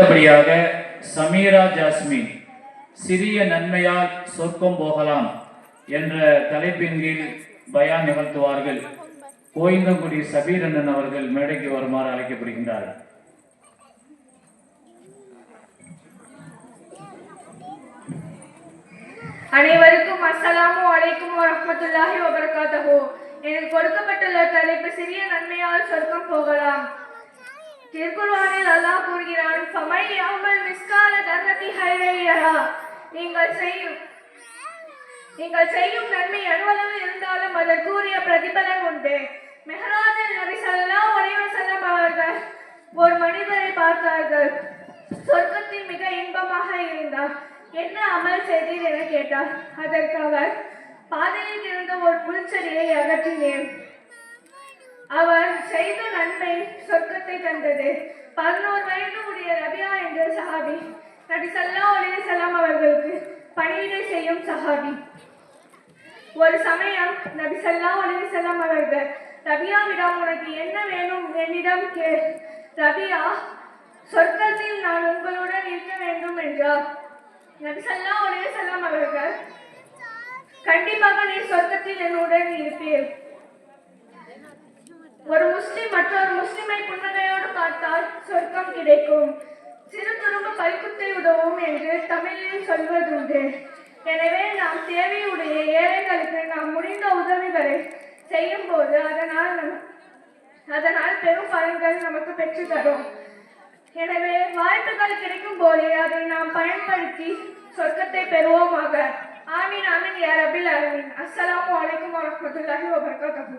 அடுத்தபடியாக சமீரா ஜாஸ்மின் சிறிய நன்மையால் சொர்க்கம் போகலாம் என்ற தலைப்பின் கீழ் பயான் நிகழ்த்துவார்கள். கோயிந்தங்குடி சபீரண்ணன் அவர்கள் மேடைக்கு வருமாறு அழைக்கப்படுகின்றார்கள். அனைவருக்கும் அஸ்ஸலாமு அலைக்கும் வரஹ்மத்துல்லாஹி வபரகாத்துஹு. எனக்கு கொடுக்கப்பட்டுள்ள தலைப்பு சிறிய நன்மையால் சொர்க்கம் போகலாம். திருக்குர்ஆனில் அல்லாஹ் கூறுகிறான், ஃபமை யஅமல் மிஸ்கால தர்ரத்தி ஹைரன் யரா. நீங்கள் செய்யும் நன்மை அணுவளவு இருந்தாலும் அதற்குரிய பிரதிபலன் உண்டு. மெஹராஜில் நபி ஸல்லல்லாஹு அலைஹி வஸல்லம் அவர்கள் ஒரு மனிதரை பார்த்தார்கள். சொர்க்கத்தில் மிக இன்பமாக இருந்தார். என்ன அமல் செய்தீர் என கேட்டார். அதற்கு அவர், பாதையில் இருந்த ஒரு புல்செடியை அகற்றினேன். அவர் செய்த நன்மை சொர்க்கத்தை தந்தது. 11 வயது உடைய ரபியா என்ற சஹாபி நபி ஸல்லல்லாஹு அலைஹி வஸல்லம் அவர்களுக்கு பணிவிடை செய்யும் சஹாபி. ஒரு சமயம் நபி ஸல்லல்லாஹு அலைஹி வஸல்லம் அவர்கள் ரபியாவிடம், உனக்கு என்ன வேணும் என்னிடம் கேள். ரபியா, சொர்க்கத்தில் நான் உங்களுடன் இருக்க வேண்டும் என்றார். நபி ஸல்லல்லாஹு அலைஹி வஸல்லம் அவர்கள், கண்டிப்பாக நீ சொர்க்கத்தில் என்னுடன் இருப்பீர். ஒரு முஸ்லிம் மற்றொரு முஸ்லிமை புன்னகையோடு பார்த்தால் சொர்க்கம் கிடைக்கும். சிறு துரும்பு பல்குத்தை உதவும் என்று தமிழில் சொல்வதுண்டு. எனவே நாம் தேவையுடைய ஏழைகளுக்கு நாம் முடிந்த உதவிகளை செய்யும் போது அதனால் பெரும் பலன்கள் நமக்கு பெற்று தரும். எனவே வாய்ப்புகள் கிடைக்கும் போதே அதை நாம் பயன்படுத்தி சொர்க்கத்தை பெறுவோமாக. ஆமீன் ஆமீன் யா ரப்பில் ஆலமீன். அஸ்ஸலாமு அலைக்கும் வரஹ்மத்துல்லாஹி வபரகாத்துஹு.